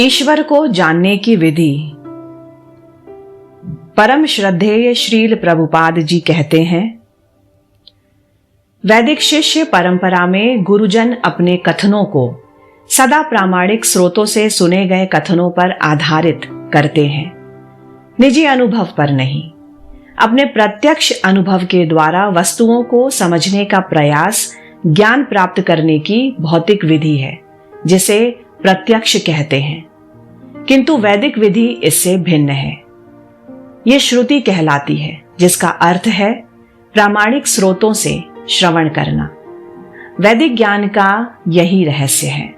ईश्वर को जानने की विधि। परम श्रद्धेय श्रील प्रभुपाद जी कहते हैं, वैदिक शिष्य परंपरा में गुरुजन अपने कथनों को सदा प्रामाणिक स्रोतों से सुने गए कथनों पर आधारित करते हैं, निजी अनुभव पर नहीं। अपने प्रत्यक्ष अनुभव के द्वारा वस्तुओं को समझने का प्रयास ज्ञान प्राप्त करने की भौतिक विधि है, जिसे प्रत्यक्ष कहते हैं। किंतु वैदिक विधि इससे भिन्न है। यह श्रुति कहलाती है, जिसका अर्थ है प्रामाणिक स्रोतों से श्रवण करना। वैदिक ज्ञान का यही रहस्य है।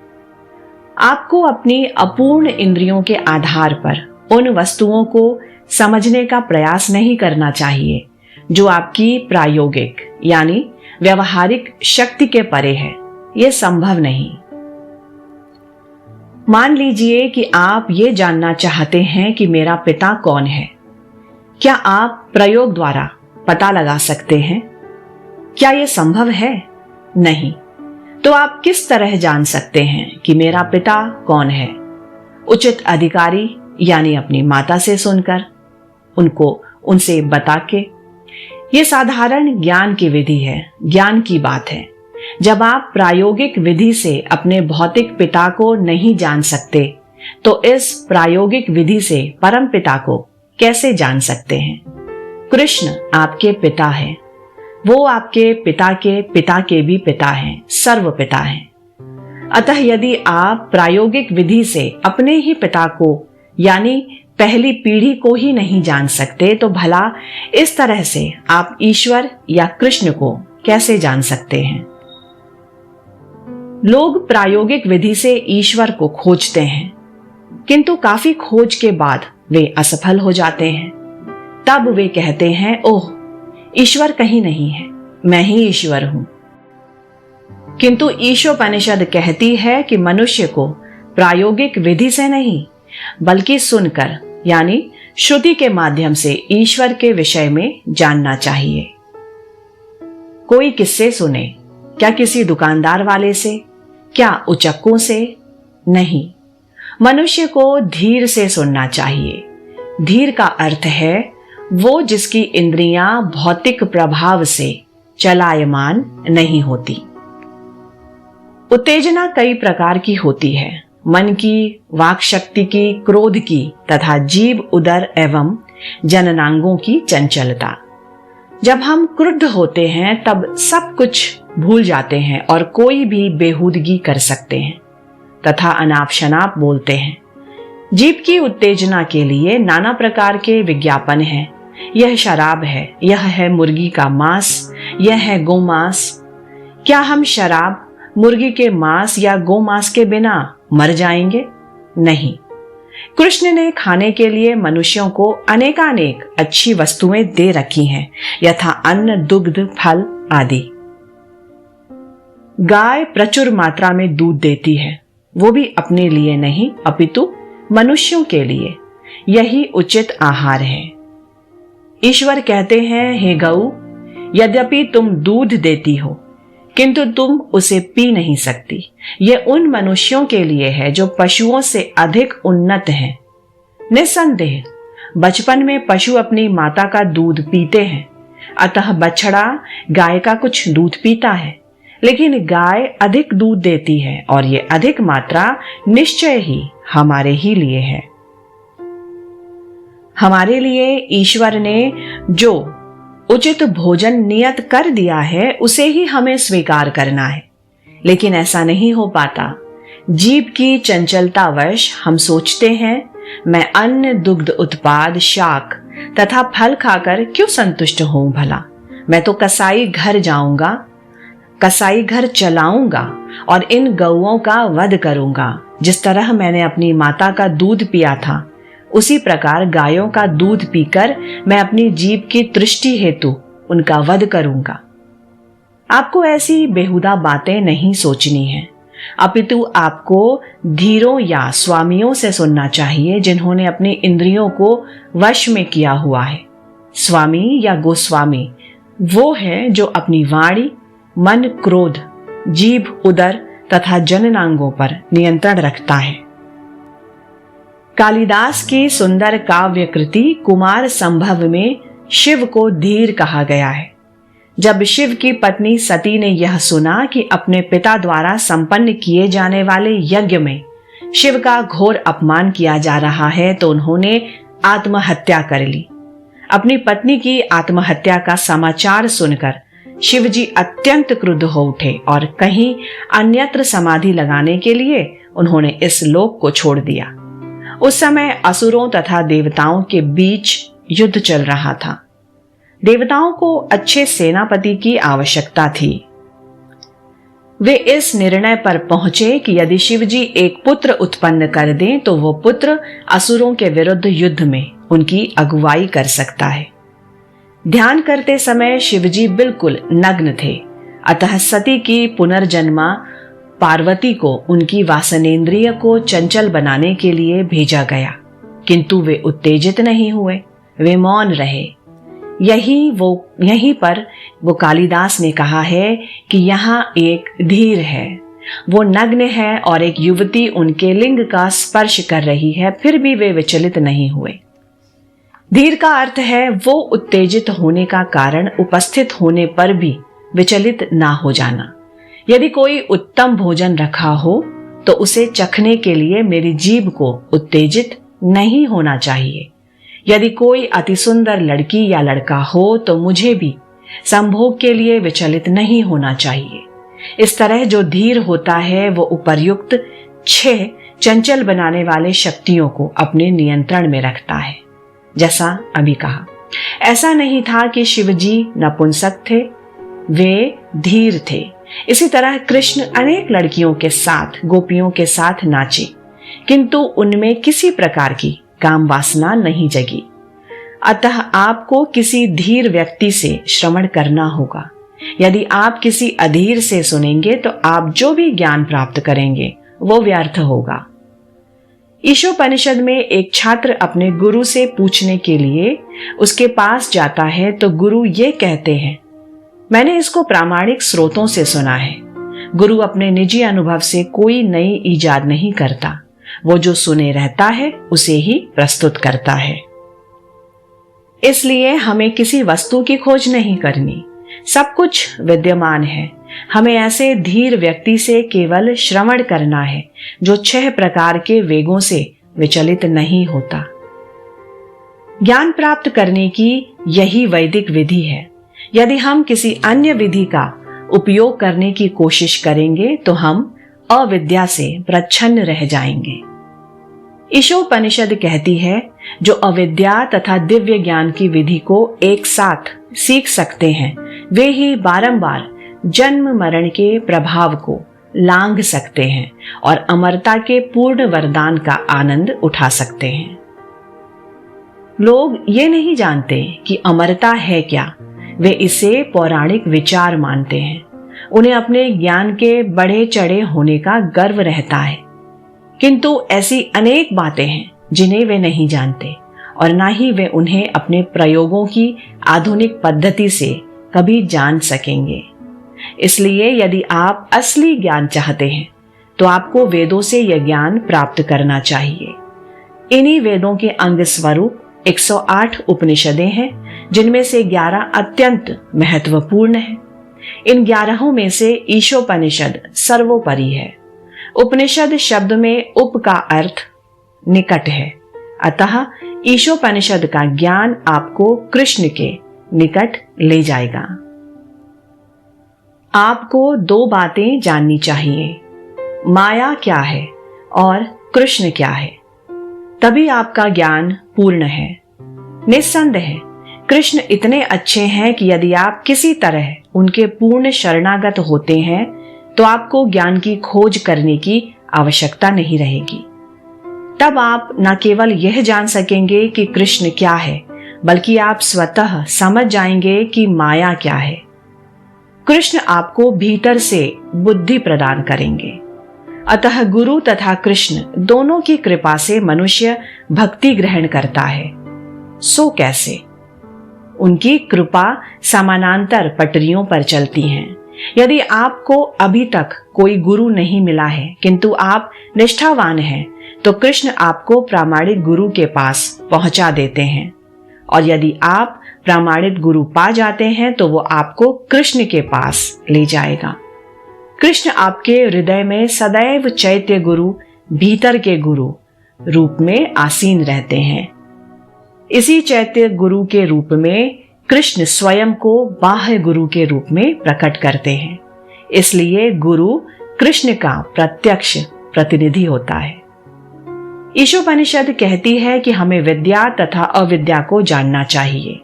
आपको अपनी अपूर्ण इंद्रियों के आधार पर उन वस्तुओं को समझने का प्रयास नहीं करना चाहिए जो आपकी प्रायोगिक यानी व्यवहारिक शक्ति के परे है। यह संभव नहीं। मान लीजिए कि आप ये जानना चाहते हैं कि मेरा पिता कौन है। क्या आप प्रयोग द्वारा पता लगा सकते हैं? क्या यह संभव है? नहीं। तो आप किस तरह जान सकते हैं कि मेरा पिता कौन है? उचित अधिकारी यानी अपनी माता से सुनकर, उनसे बता के। यह साधारण ज्ञान की विधि है, ज्ञान की बात है। जब आप प्रायोगिक विधि से अपने भौतिक पिता को नहीं जान सकते, तो इस प्रायोगिक विधि से परम पिता को कैसे जान सकते हैं? कृष्ण आपके पिता हैं। वो आपके पिता के भी पिता हैं, सर्व पिता हैं। अतः यदि आप प्रायोगिक विधि से अपने ही पिता को यानी पहली पीढ़ी को ही नहीं जान सकते, तो भला इस तरह से आप ईश्वर या कृष्ण को कैसे जान सकते हैं? लोग प्रायोगिक विधि से ईश्वर को खोजते हैं, किंतु काफी खोज के बाद वे असफल हो जाते हैं। तब वे कहते हैं, ओह, ईश्वर कहीं नहीं है, मैं ही ईश्वर हूं। किंतु ईशोपनिषद कहती है कि मनुष्य को प्रायोगिक विधि से नहीं, बल्कि सुनकर यानी श्रुति के माध्यम से ईश्वर के विषय में जानना चाहिए। कोई किससे सुने? क्या किसी दुकानदार वाले से? क्या उचक्कों से? नहीं। मनुष्य को धीर से सुनना चाहिए। धीर का अर्थ है वो जिसकी इंद्रियां भौतिक प्रभाव से चलायमान नहीं होती। उत्तेजना कई प्रकार की होती है, मन की, वाक शक्ति की, क्रोध की तथा जीव, उदर एवं जननांगों की चंचलता। जब हम क्रुद्ध होते हैं तब सब कुछ भूल जाते हैं और कोई भी बेहूदगी कर सकते हैं तथा अनाप शनाप बोलते हैं। जीव की उत्तेजना के लिए नाना प्रकार के विज्ञापन हैं। यह शराब है, यह है मुर्गी का मांस, यह है गोमांस। क्या हम शराब, मुर्गी के मांस या गोमांस के बिना मर जाएंगे? नहीं। कृष्ण ने खाने के लिए मनुष्यों को अनेकानेक अच्छी वस्तुएं दे रखी हैं, यथा अन्न, दुग्ध, फल आदि। गाय प्रचुर मात्रा में दूध देती है, वो भी अपने लिए नहीं अपितु मनुष्यों के लिए। यही उचित आहार है। ईश्वर कहते हैं, हे गऊ, यद्यपि तुम दूध देती हो, किंतु तुम उसे पी नहीं सकती। यह उन मनुष्यों के लिए है जो पशुओं से अधिक उन्नत हैं। निस्संदेह बचपन में पशु अपनी माता का दूध पीते हैं, अतः बछड़ा गाय का कुछ दूध पीता है। लेकिन गाय अधिक दूध देती है और ये अधिक मात्रा निश्चय ही हमारे ही लिए है। हमारे लिए ईश्वर ने जो उचित भोजन नियत कर दिया है, उसे ही हमें स्वीकार करना है। लेकिन ऐसा नहीं हो पाता। जीव की चंचलतावश हम सोचते हैं, मैं अन्न, दुग्ध उत्पाद, शाक तथा फल खाकर क्यों संतुष्ट होऊं भला? मैं तो कसाई घर जाऊंगा, कसाई घर चलाऊंगा और इन गौओं का वध करूंगा। जिस तरह मैंने अपनी माता का दूध पिया था, उसी प्रकार गायों का दूध पीकर मैं अपनी जीभ की तृष्टि हेतु उनका वध करूंगा। आपको ऐसी बेहुदा बातें नहीं सोचनी है, अपितु आपको धीरों या स्वामियों से सुनना चाहिए, जिन्होंने अपनी इंद्रियों को वश में किया हुआ है। स्वामी या गोस्वामी वो है जो अपनी वाणी, मन, क्रोध, जीभ, उदर तथा जननांगों पर नियंत्रण रखता है। कालिदास की सुंदर काव्य कृति कुमार संभव में शिव को धीर कहा गया है। जब शिव की पत्नी सती ने यह सुना कि अपने पिता द्वारा संपन्न किए जाने वाले यज्ञ में शिव का घोर अपमान किया जा रहा है, तो उन्होंने आत्महत्या कर ली। अपनी पत्नी की आत्महत्या का समाचार सुनकर शिवजी अत्यंत क्रुद्ध हो उठे और कहीं अन्यत्र समाधि लगाने के लिए उन्होंने इस लोक को छोड़ दिया। उस समय असुरों तथा देवताओं के बीच युद्ध चल रहा था। देवताओं को अच्छे सेनापति की आवश्यकता थी। वे इस निर्णय पर पहुंचे कि यदि शिवजी एक पुत्र उत्पन्न कर दें तो वो पुत्र असुरों के विरुद्ध युद्ध में उनकी अगुवाई कर सकता है। ध्यान करते समय शिवजी बिल्कुल नग्न थे, अतः सती की पुनर्जन्मा पार्वती को उनकी वासनेन्द्रिय को चंचल बनाने के लिए भेजा गया, किंतु वे उत्तेजित नहीं हुए, वे मौन रहे। यहीं पर वो कालिदास ने कहा है कि यहाँ एक धीर है, वो नग्न है और एक युवती उनके लिंग का स्पर्श कर रही है, फिर भी वे विचलित नहीं हुए। धीर का अर्थ है वो उत्तेजित होने का कारण उपस्थित होने पर भी विचलित ना हो जाना। यदि कोई उत्तम भोजन रखा हो तो उसे चखने के लिए मेरी जीभ को उत्तेजित नहीं होना चाहिए। यदि कोई अति सुंदर लड़की या लड़का हो तो मुझे भी संभोग के लिए विचलित नहीं होना चाहिए। इस तरह जो धीर होता है वो उपर्युक्त 6 चंचल बनाने वाले शक्तियों को अपने नियंत्रण में रखता है। जैसा अभी कहा, ऐसा नहीं था कि शिवजी नपुंसक थे, वे धीर थे। इसी तरह कृष्ण अनेक लड़कियों के साथ, गोपियों के साथ नाचे, किंतु उनमें किसी प्रकार की काम वासना नहीं जगी। अतः आपको किसी धीर व्यक्ति से श्रवण करना होगा। यदि आप किसी अधीर से सुनेंगे तो आप जो भी ज्ञान प्राप्त करेंगे वो व्यर्थ होगा। ईशोपनिषद में एक छात्र अपने गुरु से पूछने के लिए उसके पास जाता है तो गुरु ये कहते हैं, मैंने इसको प्रामाणिक स्रोतों से सुना है। गुरु अपने निजी अनुभव से कोई नई ईजाद नहीं करता, वो जो सुने रहता है उसे ही प्रस्तुत करता है। इसलिए हमें किसी वस्तु की खोज नहीं करनी, सब कुछ विद्यमान है। हमें ऐसे धीर व्यक्ति से केवल श्रवण करना है जो 6 प्रकार के वेगों से विचलित नहीं होता। ज्ञान प्राप्त करने की यही वैदिक विधि है। यदि हम किसी अन्य विधि का उपयोग करने की कोशिश करेंगे तो हम अविद्या से प्रच्छन्न रह जाएंगे। ईशोपनिषद कहती है, जो अविद्या तथा दिव्य ज्ञान की विधि को एक साथ सीख सकते हैं वे ही बारंबार जन्म मरण के प्रभाव को लांघ सकते हैं और अमरता के पूर्ण वरदान का आनंद उठा सकते हैं। लोग ये नहीं जानते कि अमरता है क्या, वे इसे पौराणिक विचार मानते हैं। उन्हें अपने ज्ञान के बढ़े चढ़े होने का गर्व रहता है, किंतु ऐसी अनेक बातें हैं जिन्हें वे नहीं जानते और ना ही वे उन्हें अपने प्रयोगों की आधुनिक पद्धति से कभी जान सकेंगे। इसलिए यदि आप असली ज्ञान चाहते हैं तो आपको वेदों से यह ज्ञान प्राप्त करना चाहिए। इन्हीं वेदों के अंग स्वरूप 108 उपनिषदें हैं, जिनमें से 11 अत्यंत महत्वपूर्ण हैं। इन 11 में से ईशोपनिषद सर्वोपरि है। उपनिषद शब्द में उप का अर्थ निकट है, अतः ईशोपनिषद का ज्ञान आपको कृष्ण के निकट ले जाएगा। आपको 2 बातें जाननी चाहिए, माया क्या है और कृष्ण क्या है, तभी आपका ज्ञान पूर्ण है। निस्संदेह कृष्ण इतने अच्छे हैं कि यदि आप किसी तरह उनके पूर्ण शरणागत होते हैं तो आपको ज्ञान की खोज करने की आवश्यकता नहीं रहेगी। तब आप न केवल यह जान सकेंगे कि कृष्ण क्या है, बल्कि आप स्वतः समझ जाएंगे कि माया क्या है। कृष्ण आपको भीतर से बुद्धि प्रदान करेंगे। अतः गुरु तथा कृष्ण दोनों की कृपा से मनुष्य भक्ति ग्रहण करता है। सो कैसे? उनकी कृपा समानांतर पटरियों पर चलती है। यदि आपको अभी तक कोई गुरु नहीं मिला है किंतु आप निष्ठावान हैं तो कृष्ण आपको प्रामाणिक गुरु के पास पहुंचा देते हैं, और यदि आप प्रामाणिक गुरु पा जाते हैं तो वो आपको कृष्ण के पास ले जाएगा। कृष्ण आपके हृदय में सदैव चैत्य गुरु, भीतर के गुरु रूप में आसीन रहते हैं। इसी चैत्य गुरु के रूप में कृष्ण स्वयं को बाह्य गुरु के रूप में प्रकट करते हैं। इसलिए गुरु कृष्ण का प्रत्यक्ष प्रतिनिधि होता है। ईशोपनिषद कहती है कि हमें विद्या तथा अविद्या को जानना चाहिए।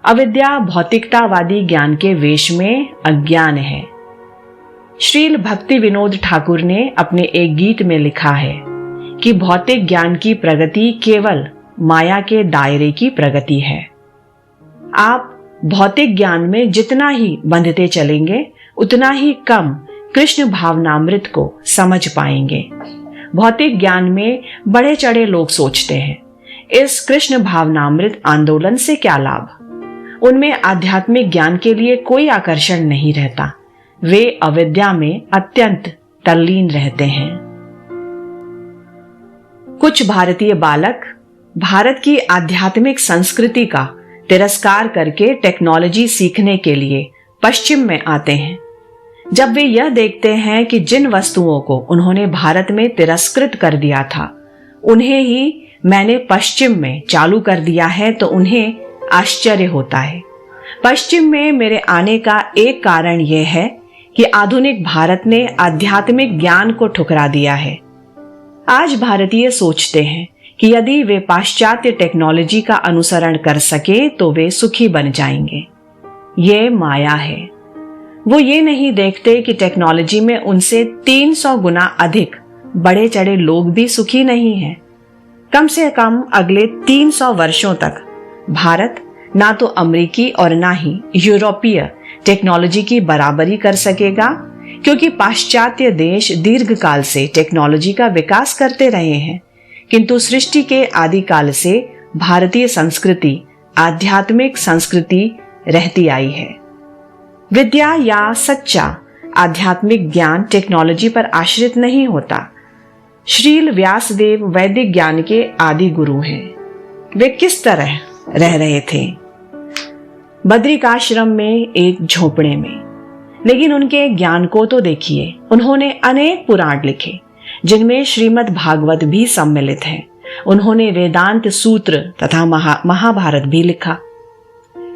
अविद्या भौतिकतावादी ज्ञान के वेश में अज्ञान है। श्रील भक्ति विनोद ठाकुर ने अपने एक गीत में लिखा है कि भौतिक ज्ञान की प्रगति केवल माया के दायरे की प्रगति है। आप भौतिक ज्ञान में जितना ही बंधते चलेंगे उतना ही कम कृष्ण भावनामृत को समझ पाएंगे। भौतिक ज्ञान में बढ़े चढ़े लोग सोचते हैं, इस कृष्ण भावनामृत आंदोलन से क्या लाभ। उनमें आध्यात्मिक ज्ञान के लिए कोई आकर्षण नहीं रहता। वे अविद्या में अत्यंत तल्लीन रहते हैं। कुछ भारतीय बालक भारत की आध्यात्मिक संस्कृति का तिरस्कार करके टेक्नोलॉजी सीखने के लिए पश्चिम में आते हैं। जब वे यह देखते हैं कि जिन वस्तुओं को उन्होंने भारत में तिरस्कृत कर दिया था उन्हें ही मैंने पश्चिम में चालू कर दिया है, तो उन्हें आश्चर्य होता है। पश्चिम में मेरे आने का एक कारण यह है कि आधुनिक भारत ने आध्यात्मिक ज्ञान को ठुकरा दिया है। आज भारतीय सोचते हैं कि यदि वे पाश्चात्य टेक्नोलॉजी का अनुसरण कर सके तो वे सुखी बन जाएंगे। ये माया है। वो ये नहीं देखते कि टेक्नोलॉजी में उनसे 300 गुना अधिक बड़े चढ़े लोग भी सुखी नहीं हैं। कम से कम अगले 300 वर्षों तक भारत ना तो अमेरिकी और ना ही यूरोपीय टेक्नोलॉजी की बराबरी कर सकेगा, क्योंकि पाश्चात्य देश दीर्घकाल से टेक्नोलॉजी का विकास करते रहे हैं, किंतु सृष्टि के आदिकाल से भारतीय संस्कृति आध्यात्मिक संस्कृति रहती आई है। विद्या या सच्चा आध्यात्मिक ज्ञान टेक्नोलॉजी पर आश्रित नहीं होता। श्रील व्यासदेव वैदिक ज्ञान के आदि गुरु हैं। वे किस तरह रह रहे थे? बद्रिकाश्रम में एक झोपड़े में। लेकिन उनके ज्ञान को तो देखिए। उन्होंने अनेक पुराण लिखे जिनमें श्रीमद् भागवत भी सम्मिलित है। उन्होंने वेदांत सूत्र तथा महाभारत भी लिखा।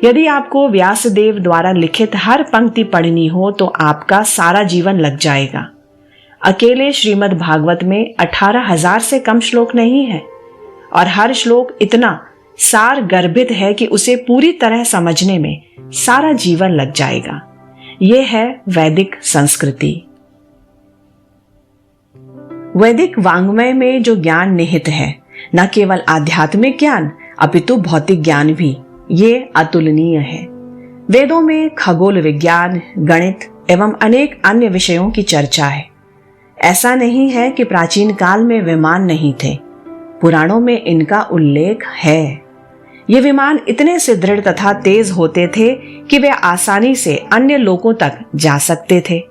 यदि आपको व्यासदेव द्वारा लिखित हर पंक्ति पढ़नी हो तो आपका सारा जीवन लग जाएगा। अकेले श्रीमद् भागवत में 18,000 से कम श्लोक नहीं है, और हर श्लोक इतना सार गर्भित है कि उसे पूरी तरह समझने में सारा जीवन लग जाएगा। यह है वैदिक संस्कृति। वैदिक वाङ्मय में जो ज्ञान निहित है, न केवल आध्यात्मिक ज्ञान अपितु भौतिक ज्ञान भी, ये अतुलनीय है। वेदों में खगोल विज्ञान, गणित एवं अनेक अन्य विषयों की चर्चा है। ऐसा नहीं है कि प्राचीन काल में विमान नहीं थे। पुराणों में इनका उल्लेख है। ये विमान इतने सुदृढ़ तथा तेज होते थे कि वे आसानी से अन्य लोकों तक जा सकते थे।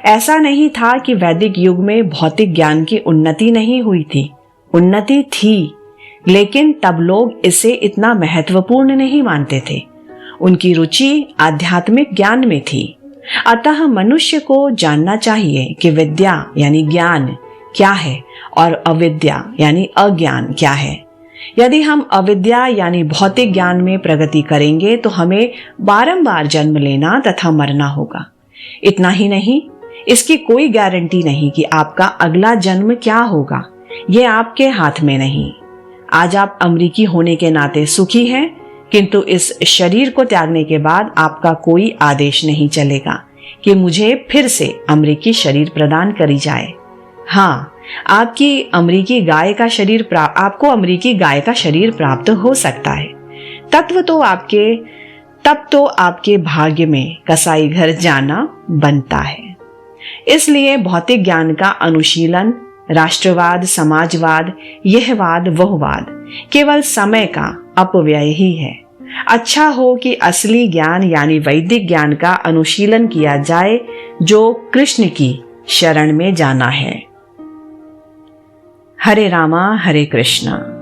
ऐसा नहीं था कि वैदिक युग में भौतिक ज्ञान की उन्नति नहीं हुई थी। उन्नति थी, लेकिन तब लोग इसे इतना महत्वपूर्ण नहीं मानते थे। उनकी रुचि आध्यात्मिक ज्ञान में थी। अतः मनुष्य को जानना चाहिए कि विद्या यानी ज्ञान क्या है और अविद्या यानी अज्ञान क्या है। यदि हम अविद्या यानी भौतिक ज्ञान में प्रगति करेंगे तो हमें बारंबार जन्म लेना तथा मरना होगा। इतना ही नहीं, इसकी कोई गारंटी नहीं कि आपका अगला जन्म क्या होगा। ये आपके हाथ में नहीं। आज आप अमेरिकी होने के नाते सुखी हैं, किंतु इस शरीर को त्यागने के बाद आपका कोई आदेश नहीं चलेगा कि मुझे फिर से अमेरिकी शरीर प्रदान करी जाए। हाँ, आपको अमेरिकी गाय का शरीर प्राप्त हो सकता है। तब तो आपके भाग्य में कसाई घर जाना बनता है। इसलिए भौतिक ज्ञान का अनुशीलन, राष्ट्रवाद, समाजवाद, यहवाद, वहवाद केवल समय का अपव्यय ही है। अच्छा हो कि असली ज्ञान यानी वैदिक ज्ञान का अनुशीलन किया जाए, जो कृष्ण की शरण में जाना है। हरे रामा हरे कृष्णा